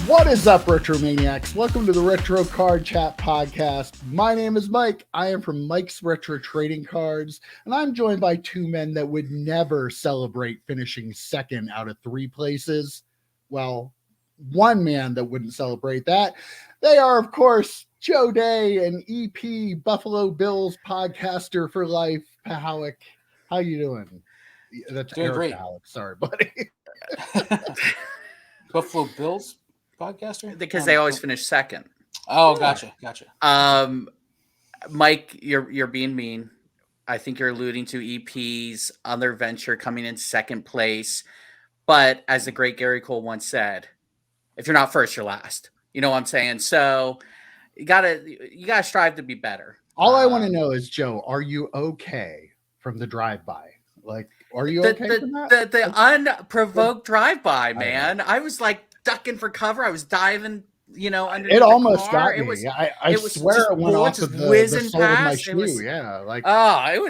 What is up, Retro Maniacs? Welcome to the Retro Card Chat Podcast. My name is Mike. I am from Mike's Retro Trading Cards, and I'm joined by two men that would never celebrate finishing second out of three places. Well, one man that wouldn't celebrate that. They are, of course, Joe Day, an EP Buffalo Bills podcaster for life. Pahalik, how you doing? That's doing Eric great. Pahalik. Sorry, buddy. Buffalo Bills podcaster? Because they always finish second. Oh, gotcha. Mike, you're being mean. I think you're alluding to EP's other venture coming in second place. But as the great Gary Cole once said, if you're not first, you're last. You know what I'm saying? So you gotta strive to be better. All I want to know is, Joe, are you okay from the drive-by? Like, are you okay from that? The unprovoked drive-by, man. I was like ducking for cover. I was diving, underneath it almost the car. got me. I swear it went off of the sole of my shoe. It was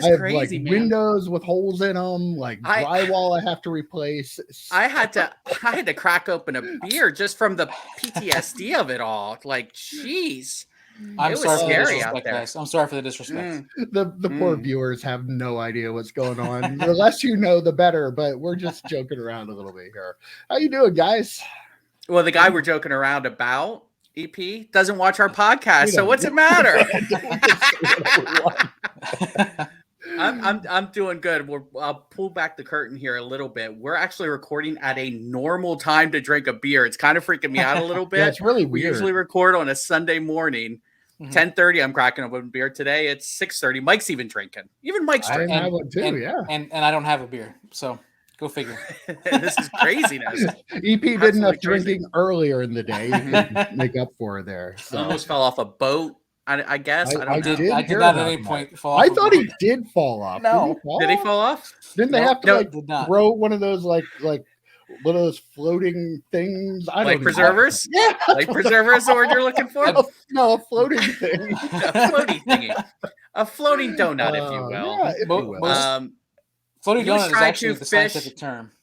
crazy, like man. Windows with holes in them, like drywall I have to replace. I had to crack open a beer just from the PTSD of it all. Like, jeez. I'm sorry for the disrespect, guys. I'm sorry for the disrespect. The poor viewers have no idea what's going on. The less you know, the better. But we're just joking around a little bit here. How you doing, guys? Well, the guy we're joking around about, EP, doesn't watch our podcast. So what's it matter? I'm doing good. I'll pull back the curtain here a little bit. We're actually recording at a normal time to drink a beer. It's kind of freaking me out a little bit. Yeah, it's really weird. We usually record on a Sunday morning. 10:30, I'm cracking open beer. Today it's 6:30. Mike's even drinking. Even Mike's drinking. I would too, yeah. And I don't have a beer, so go figure. This is craziness. EP did enough drinking earlier in the day. You can make up for it there. So. Almost fell off a boat. I guess. I did not at any point fall off. I thought he did fall off. No. Did he fall off? Didn't they have to throw one of those like one of those floating things? I don't know. Preservers? Yeah. Like preservers, the word you're looking for? No, a floating thing. A floating thingy. A floating donut, if you will. Yeah, if you will. Floating donut is actually the scientific term.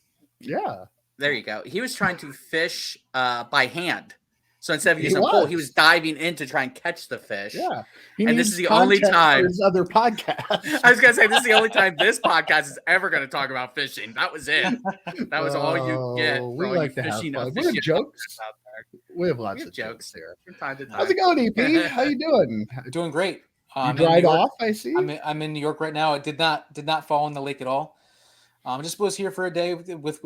Yeah. There you go. He was trying to fish by hand. So instead of using a pole, he was diving in to try and catch the fish. Yeah. And this is the only time. His other podcast. I was going to say, this is the only time this podcast is ever going to talk about fishing. That was it. That was all you get. We like to have fun. We have jokes out there. We have lots of jokes here. From time to time. How's it going, EP? How you doing? Doing great. You dried off, I see. I'm in New York right now. It did not fall in the lake at all. Just was here for a day with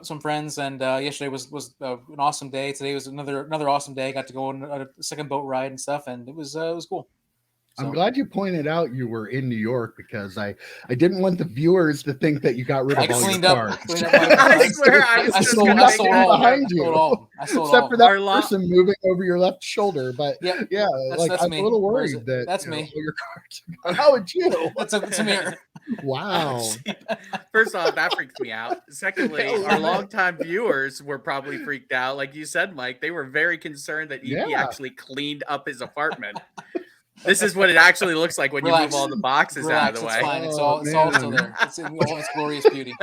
some friends, and yesterday was an awesome day. Today was another awesome day. Got to go on a second boat ride and stuff, and it was cool. So. I'm glad you pointed out you were in New York because I didn't want the viewers to think that you got rid of all your cards. I swear I sold all behind you. Except for that person moving over your left shoulder. But yeah, that's I'm a little worried that that's me. All your cards. How would you? That's a mirror. Wow. First off, that freaks me out. Secondly, our longtime viewers were probably freaked out. Like you said, Mike, they were very concerned that EP actually cleaned up his apartment. This is what it actually looks like when you move all the boxes out of the way. It's fine. It's all still there. It's in all its glorious beauty.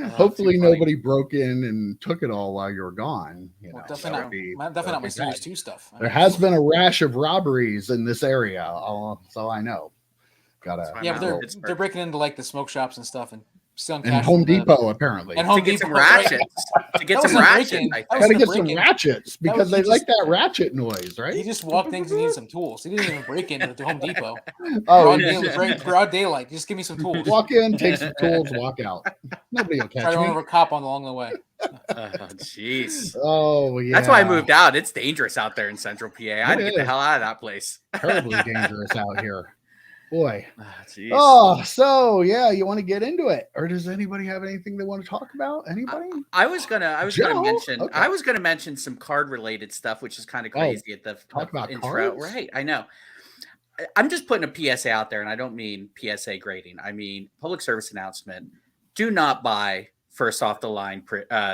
Hopefully nobody broke in and took it all while you were gone. Definitely not my Series 2 stuff. There has been a rash of robberies in this area, so I know. But they're breaking into like the smoke shops and stuff and stealing cash. And Home Depot, apparently. And Home to get Depot, some ratchets. To get some ratchets. Gotta get some ratchets because they like that ratchet noise, right? He just walked in because he needed some tools. He didn't even break into the Home Depot. Broad daylight. Just give me some tools. Walk in, take some tools, walk out. Nobody will catch me. Try to run over a cop along the way. Jeez. Oh, yeah. That's why I moved out. It's dangerous out there in Central PA. I had to get the hell out of that place. Terribly dangerous out here. Boy. So you want to get into it, or does anybody have anything they want to talk about? Anybody? I was gonna mention some card related stuff, which is kind of crazy at the about intro. cards? Right? I know. I'm just putting a PSA out there, and I don't mean PSA grading. I mean public service announcement. Do not buy first off the line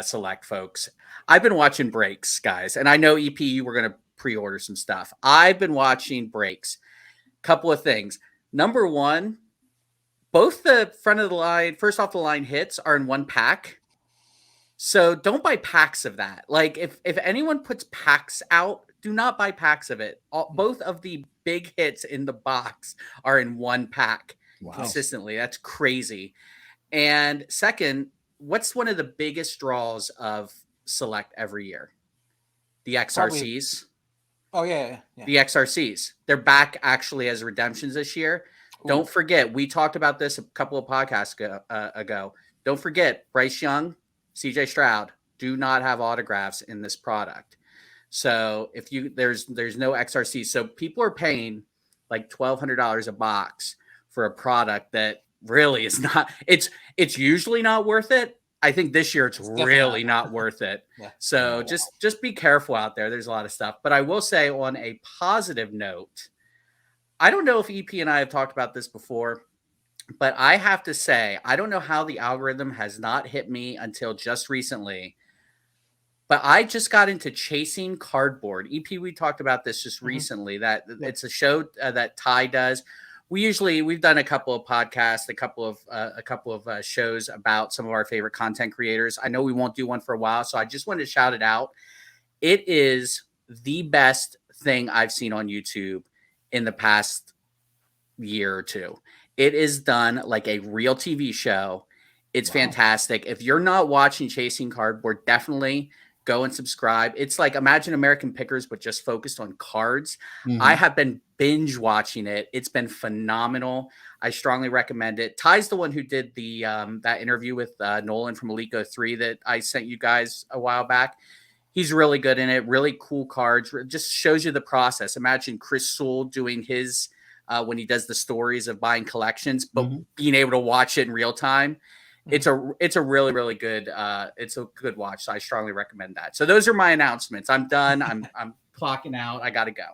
select, folks. I've been watching breaks, guys, and I know EP you were gonna pre-order some stuff. I've been watching breaks. Couple of things. Number one, both the front of the line, first off the line hits are in one pack. So don't buy packs of that. Like if anyone puts packs out, do not buy packs of it. Both of the big hits in the box are in one pack consistently. That's crazy. And second, what's one of the biggest draws of Select every year? The XRCs. Oh yeah. The XRCs. They're back actually as redemptions this year. Ooh. Don't forget, we talked about this a couple of podcasts ago. Don't forget, Bryce Young, CJ Stroud do not have autographs in this product. So if there's no XRC. So people are paying like $1,200 a box for a product that really is not. It's usually not worth it. I think this year it's really not worth it. Yeah. So just be careful out there. There's a lot of stuff. But I will say on a positive note, I don't know if EP and I have talked about this before, but I have to say, I don't know how the algorithm has not hit me until just recently. But I just got into chasing cardboard. EP, we talked about this just recently, that it's a show that Ty does. We've done a couple of podcasts, a couple of shows about some of our favorite content creators. I know we won't do one for a while, so I just wanted to shout it out. It is the best thing I've seen on YouTube in the past year or two. It is done like a real TV show. It's fantastic. If you're not watching Chasing Cardboard, definitely go and subscribe. It's like imagine American Pickers, but just focused on cards. Mm-hmm. I have been binge watching it. It's been phenomenal. I strongly recommend it. Ty's the one who did the that interview with Nolan from Alico 3 that I sent you guys a while back. He's really good in it. Really cool cards. Just shows you the process. Imagine Chris Sewell doing his when he does the stories of buying collections, but being able to watch it in real time. It's a really, really good it's a good watch. So I strongly recommend that. So those are my announcements. I'm done. I'm clocking out. I gotta go.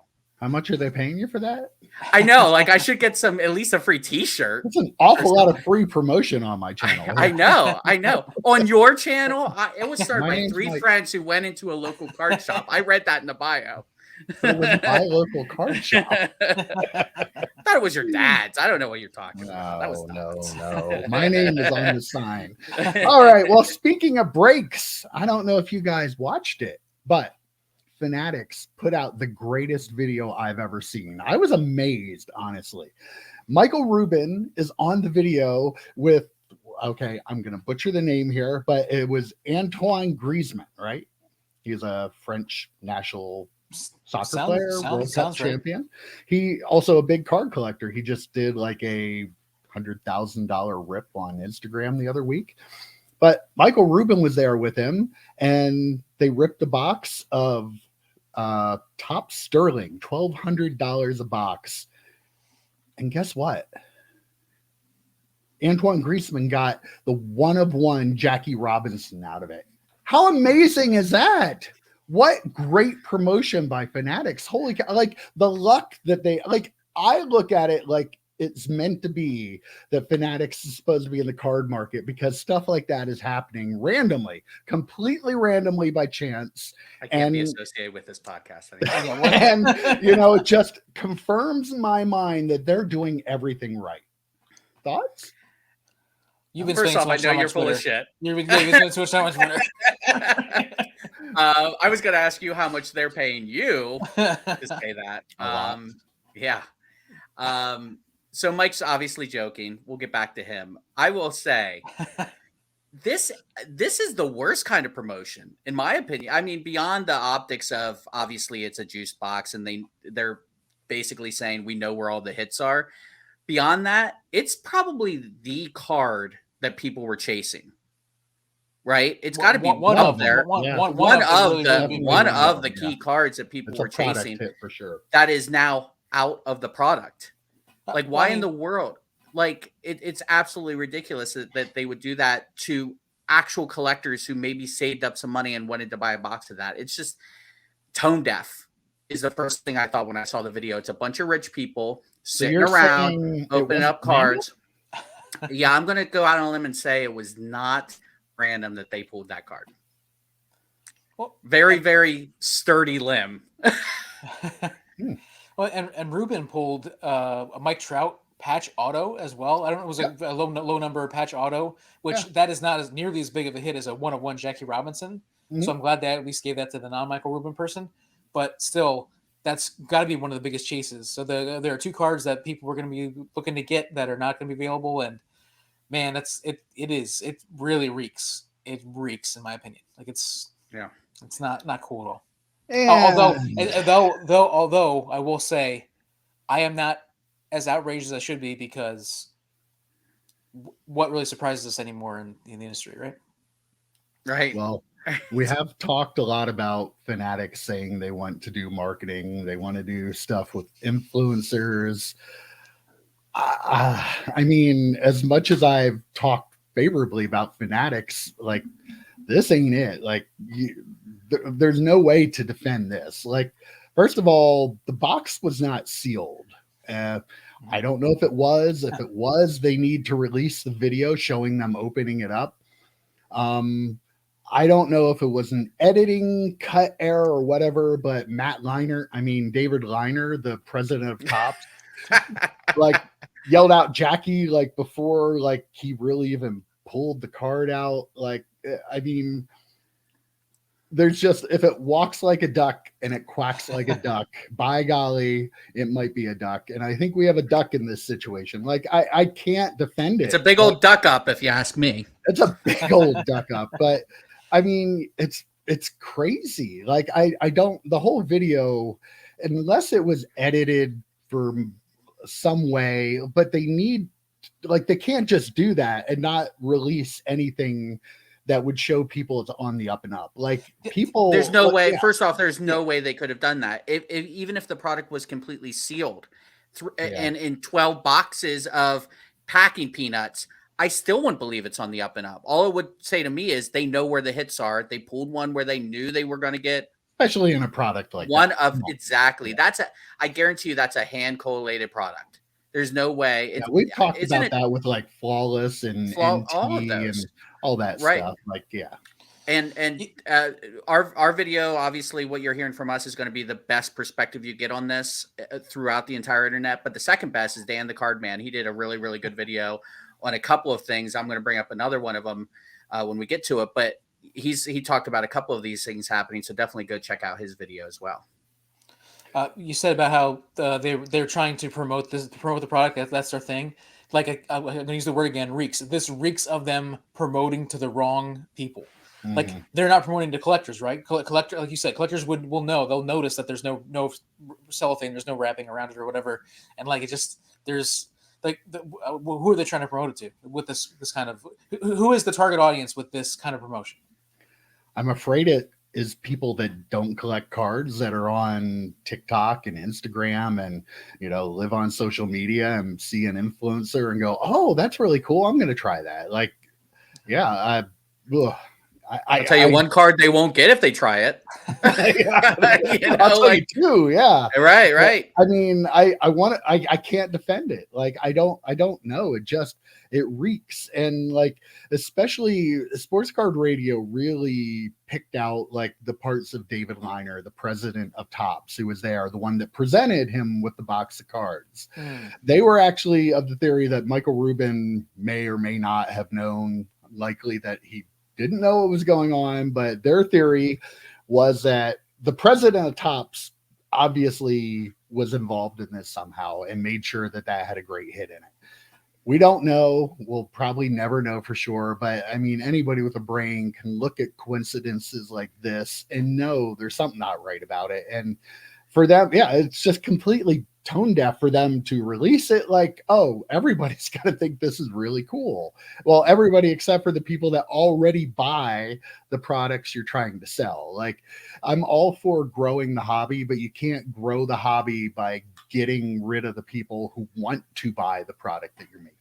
How much are they paying you for that? I know, like I should get at least a free t-shirt. That's an awful lot of free promotion on my channel. I know. On your channel, it was started by three friends who went into a local card shop. I read that in the bio. It was my local card shop. I thought it was your dad's. I don't know what you're talking about. No. My name is on the sign. All right. Well, speaking of breaks, I don't know if you guys watched it, but Fanatics put out the greatest video I've ever seen. I was amazed, honestly. Michael Rubin is on the video with, okay, I'm going to butcher the name here, but it was Antoine Griezmann, right? He's a French national soccer player, World Cup champion. Right. He also a big card collector. He just did like a $100,000 rip on Instagram the other week. But Michael Rubin was there with him, and they ripped a box of Top Sterling, $1,200 a box. And guess what? Antoine Griezmann got the one-of-one Jackie Robinson out of it. How amazing is that? What great promotion by Fanatics. Holy cow. Like the luck that they like, I look at it like it's meant to be that Fanatics is supposed to be in the card market because stuff like that is happening randomly, completely randomly by chance. I can't be associated with this podcast anymore. And it just confirms in my mind that they're doing everything right. Thoughts? You've been First off, I know you're full of shit. You've been spending so much money. I was going to ask you how much they're paying you to say that. Yeah. So Mike's obviously joking. We'll get back to him. I will say this is the worst kind of promotion, in my opinion. I mean, beyond the optics of obviously it's a juice box and they're basically saying we know where all the hits are. Beyond that, it's probably the card that people were chasing. Right? It's got to be one of the key cards that people were chasing for sure. That is now out of the product. Like, why in the world? Like, it's absolutely ridiculous that they would do that to actual collectors who maybe saved up some money and wanted to buy a box of that. It's just tone deaf is the first thing I thought when I saw the video. It's a bunch of rich people sitting around, opening up cards. Yeah, I'm going to go out on a limb and say it was not random that they pulled that card. Well, very, very sturdy limb. Well, and Ruben pulled a Mike Trout patch auto as well. I don't know, it was a low number patch auto, which that is not as nearly as big of a hit as a 1-of-1 Jackie Robinson. So I'm glad they at least gave that to the non-Michael Rubin person. But still, that's got to be one of the biggest chases. So there are 2 cards that people were going to be looking to get that are not going to be available. And man, it really reeks. It reeks, in my opinion. Like it's not cool at all. And... Although I will say, I am not as outraged as I should be, because what really surprises us anymore in the industry, right? Right. Well, we have talked a lot about Fanatics saying they want to do marketing. They want to do stuff with influencers. I mean, as much as I've talked favorably about Fanatics, like, this ain't it. Like, there's no way to defend this. Like, first of all, the box was not sealed. I don't know if it was. If it was, they need to release the video showing them opening it up. I don't know if it was an editing cut error or whatever, but David Liner, the president of Topps, like, yelled out Jackie, like, before, like, he really even pulled the card out. Like, I mean, there's just, if it walks like a duck and it quacks like a duck, by golly, it might be a duck. And I think we have a duck in this situation. Like, I can't defend it. It's a big old duck up, if you ask me. It's a big old duck up. But I mean, it's crazy. Like, I don't, the whole video, unless it was edited for some way, but they can't just do that and not release anything that would show people it's on the up and up. Like, people, there's no way. Yeah. First off, there's no way they could have done that. Even if the product was completely sealed and in 12 boxes of packing peanuts, I still wouldn't believe it's on the up and up. All it would say to me is they know where the hits are. They pulled one where they knew they were going to get, especially in a product like one that. Of exactly. Yeah. I guarantee you that's a hand collated product. There's no way. We've talked about that with, like, Flawless and all of those. And all that stuff. Like, And our video, obviously, what you're hearing from us is going to be the best perspective you get on this throughout the entire internet. But the second best is Dan the Card Man. He did a really, really good video on a couple of things. I'm going to bring up another one of them when we get to it. But he talked about a couple of these things happening. So definitely go check out his video as well. You said about how they're trying to promote the product. That's their thing. Like, I'm going to use the word again, reeks. This reeks of them promoting to the wrong people. Mm-hmm. Like, they're not promoting to collectors, right? Collector, like you said, collectors will know. They'll notice that there's no cellophane, there's no wrapping around it or whatever. And, like, it just, there's, like, who are they trying to promote it to with this kind of, who is the target audience with this kind of promotion? I'm afraid it is people that don't collect cards, that are on TikTok and Instagram and, live on social media and see an influencer and go, oh, that's really cool, I'm going to try that. Like, yeah, I'll tell you one card they won't get if they try it. I'll tell you two. Yeah. Right. But, I mean, I can't defend it. Like, I don't know. It reeks. And, like, especially Sports Card Radio really picked out, like, the parts of David Liner, the president of Topps, who was there, the one that presented him with the box of cards. They were actually of the theory that Michael Rubin may or may not have known, likely that he didn't know what was going on, but their theory was that the president of Topps obviously was involved in this somehow and made sure that had a great hit in it. We don't know. We'll probably never know for sure. But I mean, anybody with a brain can look at coincidences like this and know there's something not right about it. And for them, it's just completely tone deaf for them to release it. Like, oh, everybody's got to think this is really cool. Well, everybody except for the people that already buy the products you're trying to sell. Like, I'm all for growing the hobby, but you can't grow the hobby by getting rid of the people who want to buy the product that you're making.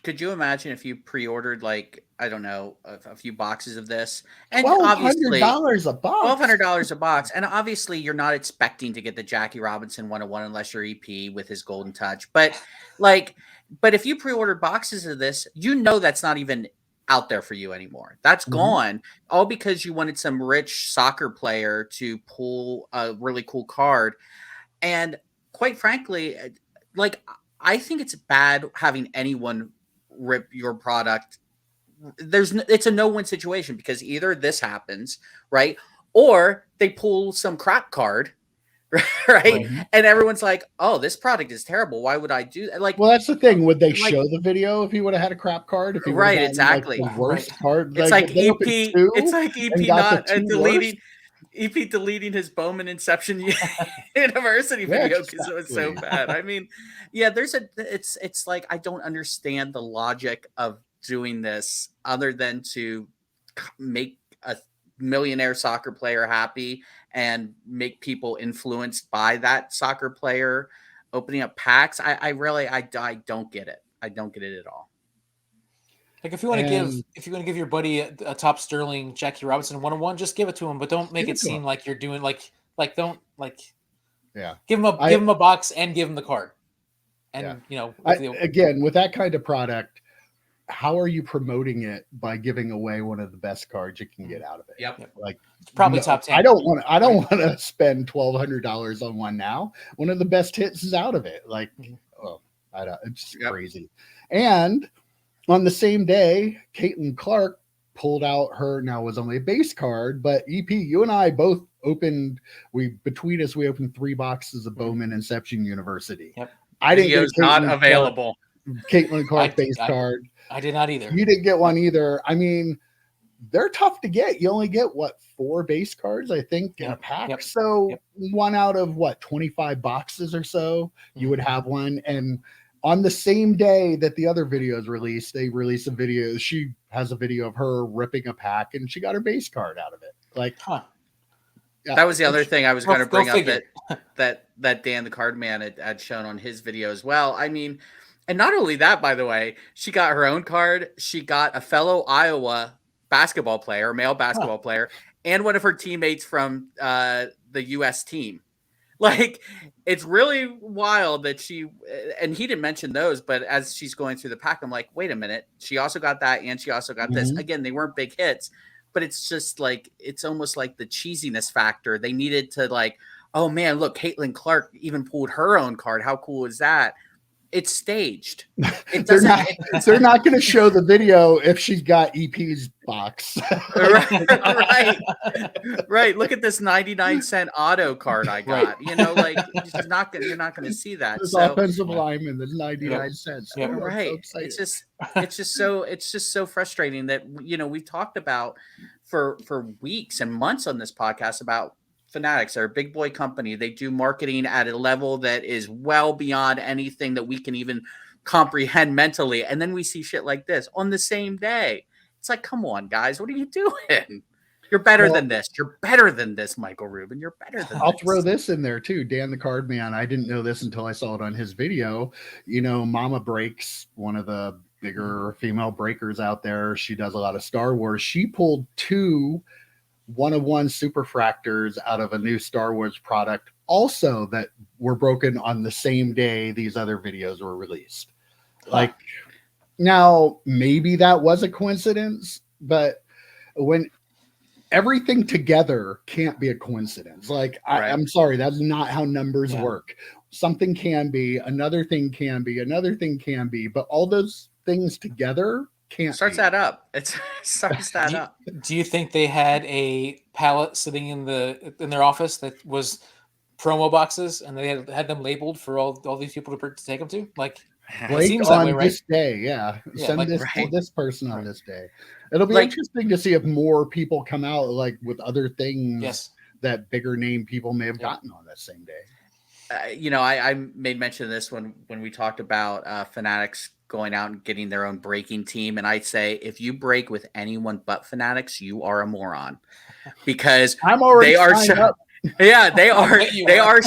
Could you imagine if you pre-ordered, like, I don't know, a few boxes of this, and $1,200 a box. $1,200 a box, and obviously you're not expecting to get the Jackie Robinson 101 unless you're EP with his golden touch. But if you pre-ordered boxes of this, that's not even out there for you anymore. That's gone, all because you wanted some rich soccer player to pull a really cool card. And quite frankly, like, I think it's bad having anyone rip your product. It's a no-win situation because either this happens, right? Or they pull some crap card, right? And everyone's like, "Oh, this product is terrible. Why would I do that?" Like, well, that's the thing. Would they like, show the video if he would have had a crap card? If he would right? have gotten, like, Exactly. the worst card, It's like like they opened EP. two It's like and EP got the not two deleting. worst. EP deleting his Bowman Inception University video because it was so bad. I mean, yeah, it's like I don't understand the logic of doing this other than to make a millionaire soccer player happy and make people influenced by that soccer player opening up packs. I really don't get it. I don't get it at all. Like if you want to give your buddy a top Sterling Jackie Robinson 1-on-1, just give it to him, but don't make it seem like you're doing don't give him a box and give him the card. And again, with that kind of product, how are you promoting it by giving away one of the best cards you can get out of it? Yep. Like it's probably top 10. I don't want to spend $1,200 on one now. One of the best hits is out of it. Like, it's crazy. And on the same day, Caitlin Clark pulled out her, now it was only a base card, but EP, you and I both opened, between us, we opened 3 boxes of Bowman Inception University. Yep. I didn't get not available. Caitlin Clark base card. I did not either. You didn't get one either. I mean, they're tough to get. You only get 4 base cards, I think, in a pack. Yep. So one out of 25 boxes or so, you would have one. And on the same day that the other video is released, they release a video. She has a video of her ripping a pack, and she got her base card out of it. Like, that was the other thing I was going to bring up that Dan the Card Man had shown on his video as well. I mean, and not only that, by the way, she got her own card. She got a fellow Iowa basketball player, male basketball player, and one of her teammates from the U.S. team. Like, it's really wild that and he didn't mention those, but as she's going through the pack, I'm like, wait a minute. She also got that, and she also got this. Again, they weren't big hits, but it's just like, it's almost like the cheesiness factor. They needed to like, oh man, look, Caitlin Clark even pulled her own card. How cool is that? It's staged. They're not going to show the video if she's got EP's box. Right. Look at this 99-cent auto card I got. You know, like you're not going to see that. This offensive lineman, that's 99 cents. Yeah, right. So it's just so frustrating that we talked about for weeks and months on this podcast about Fanatics. They're a big boy company. They do marketing at a level that is well beyond anything that we can even comprehend mentally. And then we see shit like this on the same day. It's like, come on, guys, what are you doing? You're better than this. You're better than this, Michael Rubin. You're better than I'll this. throw this in there too. Dan the Card Man. I didn't know this until I saw it on his video. Mama Breaks, one of the bigger female breakers out there. She does a lot of Star Wars. She pulled 2 1-of-1 superfractors out of a new Star Wars product also that were broken on the same day these other videos were released. Like, now maybe that was a coincidence, but when everything together can't be a coincidence. Like, I'm sorry, that's not how numbers work. Something can be, another thing can be, another thing can be, but all those things together starts that up. Do you think they had a pallet sitting in their office that was promo boxes, and they had them labeled for all these people to take them to? Like, Blake it seems that on way, right? this day, send this to this person on this day. It'll be interesting to see if more people come out like with other things that bigger name people may have gotten on that same day. I made mention of this when we talked about Fanatics going out and getting their own breaking team. And I'd say, if you break with anyone but Fanatics, you are a moron, because I'm already they are they are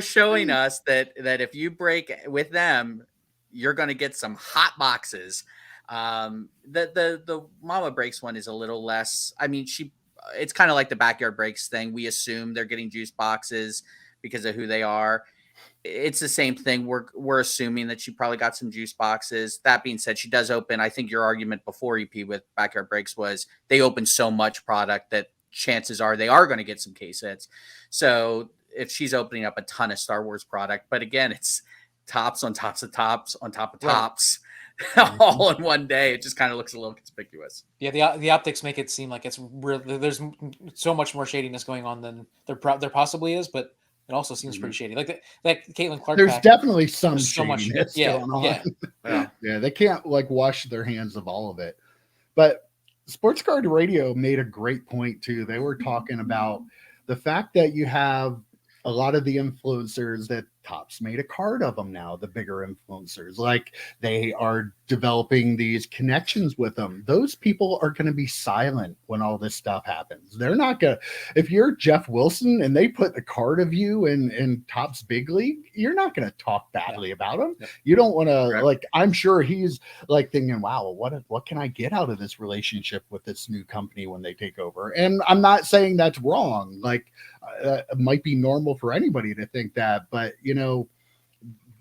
showing us that if you break with them, you're going to get some hot boxes. The Mama Breaks one is a little less. I mean, it's kind of like the Backyard Breaks thing. We assume they're getting juice boxes because of who they are. It's the same thing. We're assuming that she probably got some juice boxes. That being said, she does open. I think your argument before EP with Backyard Breaks was they open so much product that chances are they are going to get some case hits. So if she's opening up a ton of Star Wars product. But again, it's tops on tops of tops on top of tops, all in one day. It just kind of looks a little conspicuous. Yeah, the optics make it seem like it's really, there's so much more shadiness going on than there possibly is, but it also seems pretty shady. Like that Caitlin Clark. There's definitely some shadiness going on. Yeah. Yeah, they can't like wash their hands of all of it. But Sports Card Radio made a great point too. They were talking about the fact that you have a lot of the influencers that Topps made a card of them now, the bigger influencers, like they are developing these connections with them. Those people are going to be silent when all this stuff happens. They're not going to, if you're Jeff Wilson and they put a card of you in Topps Big League, you're not going to talk badly about him. You don't want to, like, I'm sure he's like thinking, wow, what can I get out of this relationship with this new company when they take over? And I'm not saying that's wrong. Like, it might be normal for anybody to think that, but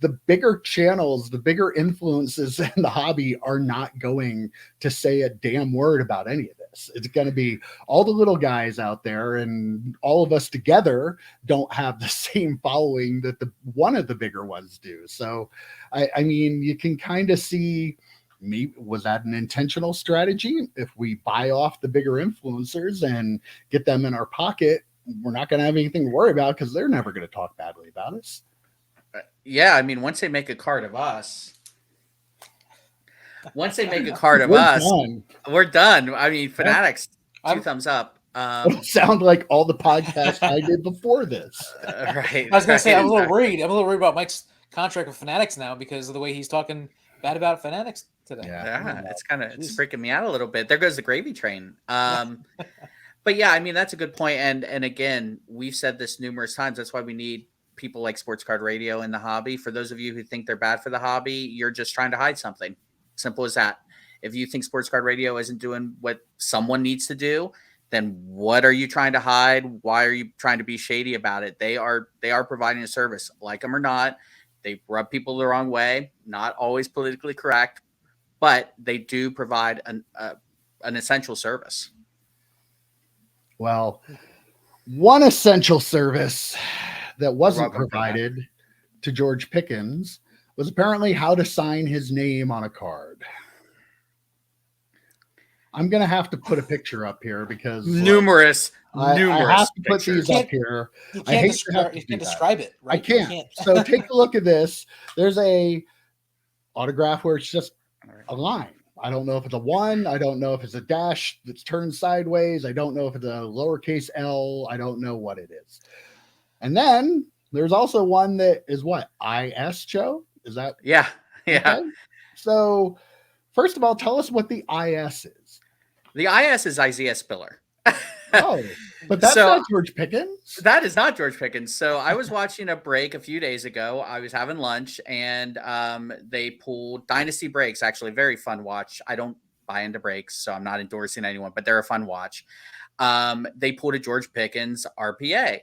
the bigger channels, the bigger influences in the hobby are not going to say a damn word about any of this. It's going to be all the little guys out there, and all of us together don't have the same following that one of the bigger ones do. So, I mean, you can kind of see, was that an intentional strategy? If we buy off the bigger influencers and get them in our pocket, we're not going to have anything to worry about because they're never going to talk badly about us. Yeah, I mean, once they make a card of us, we're done. I mean, Fanatics, 2 thumbs up. It'll sound like all the podcasts I did before this. Right. I was going to say, I'm a little worried. I'm a little worried about Mike's contract with Fanatics now because of the way he's talking bad about Fanatics today. Yeah, it's freaking me out a little bit. There goes the gravy train. But yeah, I mean, that's a good point. And again, we've said this numerous times. That's why we need people like Sports Card Radio in the hobby. For those of you who think they're bad for the hobby, you're just trying to hide something. Simple as that. If you think Sports Card Radio isn't doing what someone needs to do, then what are you trying to hide? Why are you trying to be shady about it? They are providing a service, like them or not. They rub people the wrong way, not always politically correct, but they do provide an essential service. Well, one essential service that wasn't provided to George Pickens was apparently how to sign his name on a card. I'm going to have to put a picture up here because numerous I have to put these up here. You can't describe it, right? I can't. So take a look at this. There's a autograph where it's just a line. I don't know if it's a 1. I don't know if it's a dash that's turned sideways. I don't know if it's a lowercase L. I don't know what it is. And then there's also one that is what? IS, Joe? Is that? Yeah. Yeah. Okay? So first of all, tell us what the IS is. The IS is Isaiah Spiller. Oh, but that's not George Pickens. That is not George Pickens. So I was watching a break a few days ago. I was having lunch and they pulled Dynasty breaks. Actually, very fun watch. I don't buy into breaks, so I'm not endorsing anyone, but they're a fun watch. They pulled a George Pickens RPA.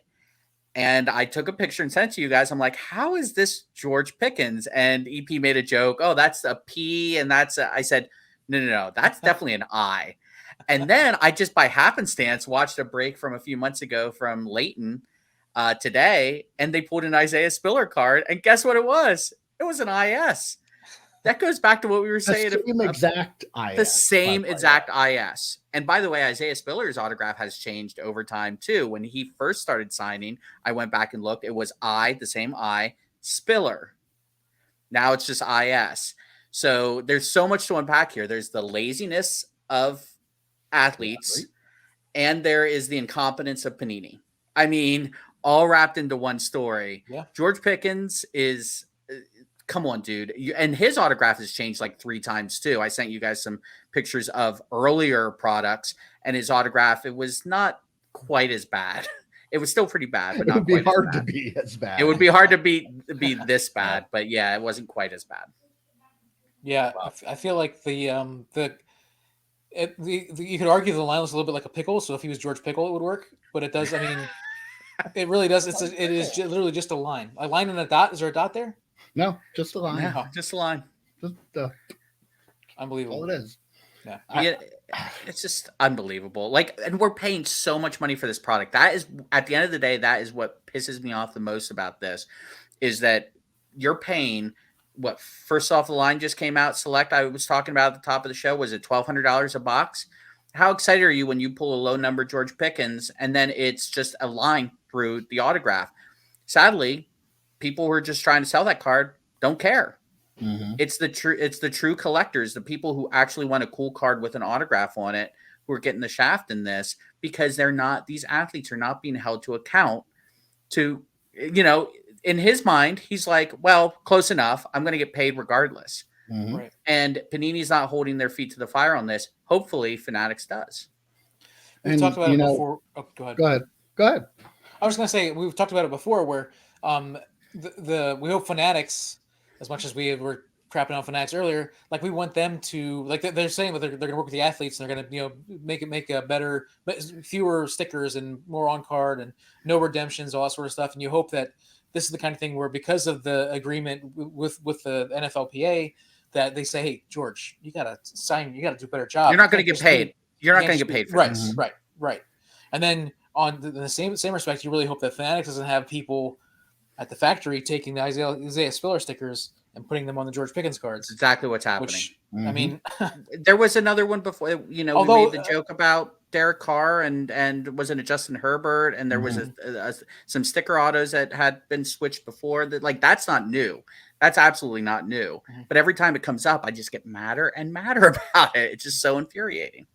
And I took a picture and sent it to you guys. I'm like, how is this George Pickens? And EP made a joke. Oh, that's a P. And I said, no. That's definitely an I. And then I just by happenstance watched a break from a few months ago from Leighton today. And they pulled an Isaiah Spiller card. And guess what it was? It was an IS. That goes back to what we were saying. The same exact IS. And by the way, Isaiah Spiller's autograph has changed over time too. When he first started signing, I went back and looked. It was the same I, Spiller. Now it's just IS. So there's so much to unpack here. There's the laziness of athletes, and there is the incompetence of Panini. I mean, all wrapped into one story. Yeah. George Pickens is... Come on, dude. And his autograph has changed like 3 times too. I sent you guys some pictures of earlier products, and his autograph, it was not quite as bad. It was still pretty bad, but not quite as bad. It would be hard to be as bad. It would be hard to be this bad, but yeah, it wasn't quite as bad. Yeah, I feel like you could argue the line was a little bit like a pickle. So if he was George Pickle, it would work. But it does. I mean, it really does. It is literally just a line. A line and a dot. Is there a dot there? No, just a line. No, just a line. Just unbelievable. all it is. Yeah, it's just unbelievable. Like, and we're paying so much money for this product. That is, at the end of the day, that is what pisses me off the most about this, is that you're paying what first off the line just came out. Select, I was talking about at the top of the show, was it $1,200 a box? How excited are you when you pull a low number George Pickens and then it's just a line through the autograph? Sadly, people who are just trying to sell that card don't care. Mm-hmm. It's the true collectors, the people who actually want a cool card with an autograph on it, who are getting the shaft in this, because these athletes are not being held to account to, in his mind, he's like, well, close enough. I'm going to get paid regardless. Mm-hmm. Right. And Panini's not holding their feet to the fire on this. Hopefully Fanatics does. We've talked about it before. Oh, go ahead. Go ahead. I was going to say, we've talked about it before where we hope Fanatics, as much as we were crapping on Fanatics earlier, like we want them to, like they're saying that they're going to work with the athletes and they're going to, make a better, fewer stickers and more on card and no redemptions, all that sort of stuff. And you hope that this is the kind of thing where, because of the agreement with the NFLPA, that they say, hey, George, you got to do a better job. You're not going to get paid. You're not going to get paid for this. Right. And then on the same respect, you really hope that Fanatics doesn't have people at the factory taking the Isaiah Spiller stickers and putting them on the George Pickens cards. That's exactly what's happening. Which, I mean, there was another one before, we made the joke about Derek Carr and wasn't it Justin Herbert? And there was some sticker autos that had been switched before. That's not new. That's absolutely not new. But every time it comes up, I just get madder and madder about it. It's just so infuriating.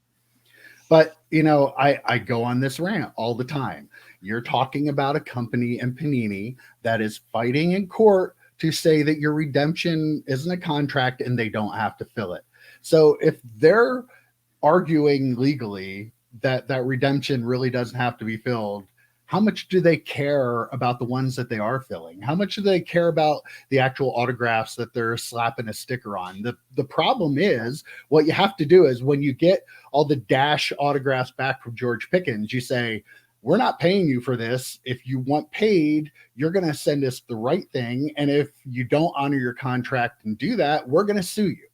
But, I go on this rant all the time. You're talking about a company in Panini that is fighting in court to say that your redemption isn't a contract and they don't have to fill it. So if they're arguing legally that redemption really doesn't have to be filled, how much do they care about the ones that they are filling? How much do they care about the actual autographs that they're slapping a sticker on? The problem is, what you have to do is, when you get all the dash autographs back from George Pickens, you say, we're not paying you for this. If you want paid, you're going to send us the right thing. And if you don't honor your contract and do that, we're going to sue you.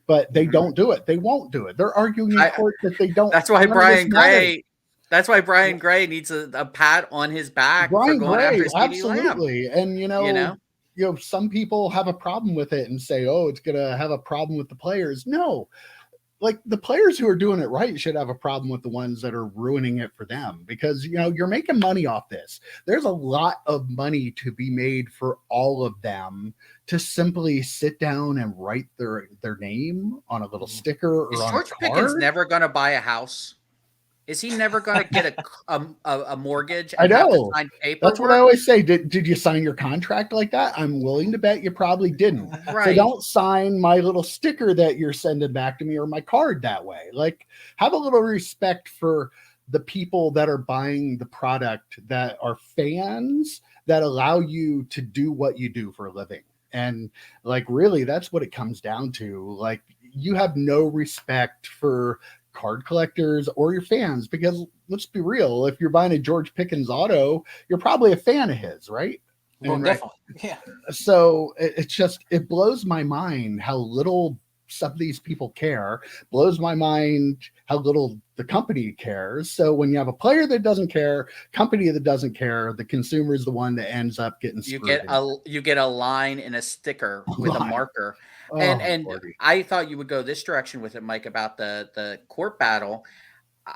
But they don't do it. They won't do it. They're arguing in court that they don't. That's why Brian Gray. That's why Brian Gray needs a pat on his back for going after CeeDee Lamb. Absolutely. And some people have a problem with it and say, oh, it's gonna have a problem with the players. No, like the players who are doing it right should have a problem with the ones that are ruining it for them, because you're making money off this. There's a lot of money to be made for all of them to simply sit down and write their name on a little sticker or on George a card. Pickens never gonna buy a house? Is he never going to get a mortgage? I know. That's what I always say. Did you sign your contract like that? I'm willing to bet you probably didn't. Right. So don't sign my little sticker that you're sending back to me or my card that way. Like, have a little respect for the people that are buying the product, that are fans, that allow you to do what you do for a living. And really, that's what it comes down to. You have no respect for card collectors or your fans, because let's be real, if you're buying a George Pickens auto, you're probably a fan of his, right? Well, definitely. Yeah. So it blows my mind how little some of these people care. Blows my mind how little the company cares. So when you have a player that doesn't care, company that doesn't care, the consumer is the one that ends up getting screwed. You get a line in a sticker with a marker. And Lordy. I thought you would go this direction with it, Mike, about the court battle.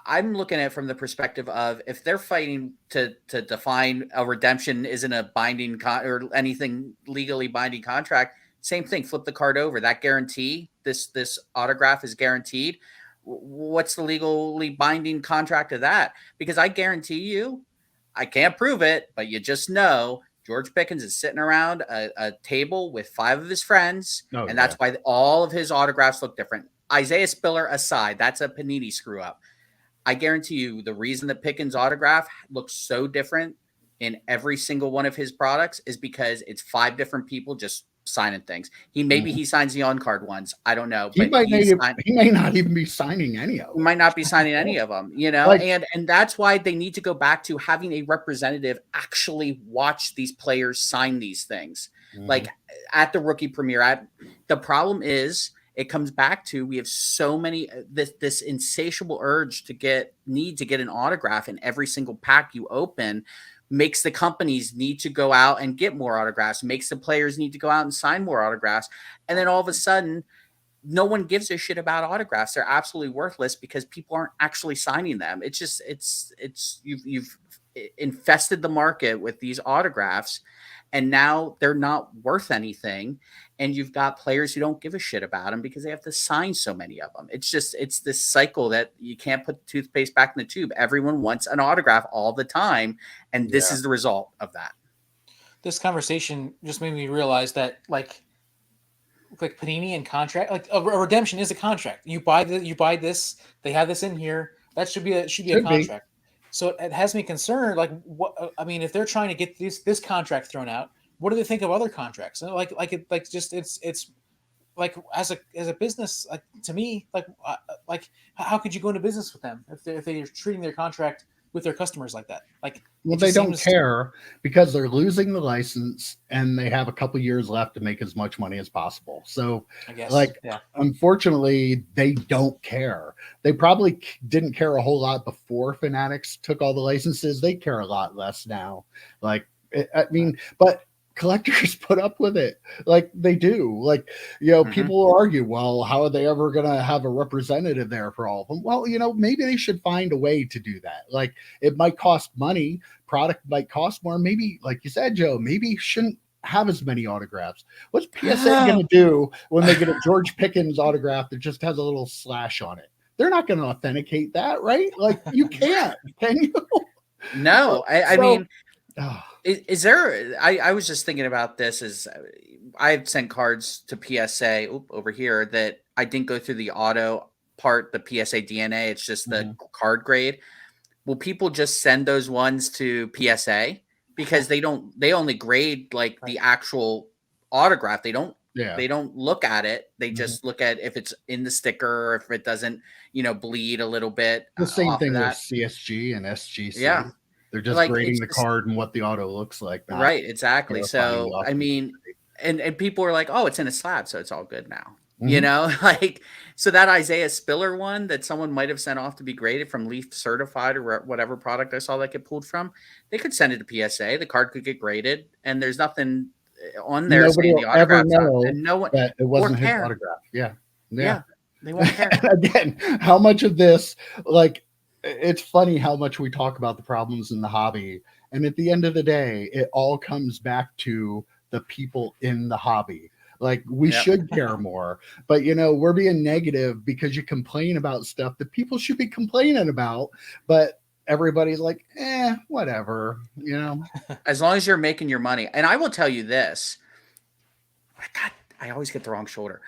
I'm looking at it from the perspective of, if they're fighting to define a redemption isn't a binding or anything legally binding contract, same thing. Flip the card over. That guarantee, this autograph is guaranteed. What's the legally binding contract of that? Because I guarantee you, I can't prove it, but you just know George Pickens is sitting around a table with 5 of his friends, and that's why all of his autographs look different. Isaiah Spiller aside, that's a Panini screw up. I guarantee you, the reason the Pickens autograph looks so different in every single one of his products is because it's 5 different people just signing things. He signs the on-card ones. I don't know. He may not even be signing any of them. He might not be signing any of them, and that's why they need to go back to having a representative actually watch these players sign these things. Like at the rookie premiere. The problem is it comes back to we have so many this insatiable urge to get an autograph in every single pack you open makes the companies need to go out and get more autographs, makes the players need to go out and sign more autographs. And then all of a sudden, no one gives a shit about autographs. They're absolutely worthless because people aren't actually signing them. It's just, you've infested the market with these autographs and now they're not worth anything. And you've got players who don't give a shit about them because they have to sign so many of them. It's this cycle that you can't put the toothpaste back in the tube. Everyone wants an autograph all the time. And this is the result of that. This conversation just made me realize that like Panini and contract, like a redemption is a contract. You buy this, they have this in here. That should be a contract. So it has me concerned. Like, what I mean, if they're trying to get this contract thrown out, what do they think of other contracts? And it's like as a business, like to me, like how could you go into business with them if they're treating their contract with their customers like that? Like, well, they don't care because they're losing the license and they have a couple years left to make as much money as possible. So I guess, unfortunately, they don't care. They probably didn't care a whole lot before Fanatics took all the licenses. They care a lot less now. Like, I mean, but collectors put up with it like they do. Like, people will argue, well, how are they ever going to have a representative there for all of them? Well, maybe they should find a way to do that. Like, it might cost money, product might cost more. Maybe, like you said, Joe, maybe shouldn't have as many autographs. What's PSA going to do when they get a George Pickens autograph that just has a little slash on it? They're not going to authenticate that, right? Like, you can't, can you? No, I mean, is there? I was just thinking about this. Is I've sent cards to PSA over here that I didn't go through the auto part, the PSA DNA. It's just the card grade. Will people just send those ones to PSA because they only grade like the actual autograph. They don't look at it. They just look at if it's in the sticker or if it doesn't, bleed a little bit. The same thing with CSG and SGC. Yeah. They're just grading the card and what the auto looks like. Right, exactly. So, I mean, and people are like, oh, it's in a slab, so it's all good now. So that Isaiah Spiller one that someone might have sent off to be graded from Leaf Certified or whatever product I saw that get pulled from, they could send it to PSA. The card could get graded, and there's nothing on there saying the autograph's on, and no one that it wasn't his autograph. Yeah, they won't care. Again, how much of this, like, it's funny how much we talk about the problems in the hobby, and at the end of the day, it all comes back to the people in the hobby. Like, we should care more, but we're being negative because you complain about stuff that people should be complaining about, but everybody's like, whatever, As long as you're making your money. And I will tell you this, God, I always get the wrong shoulder.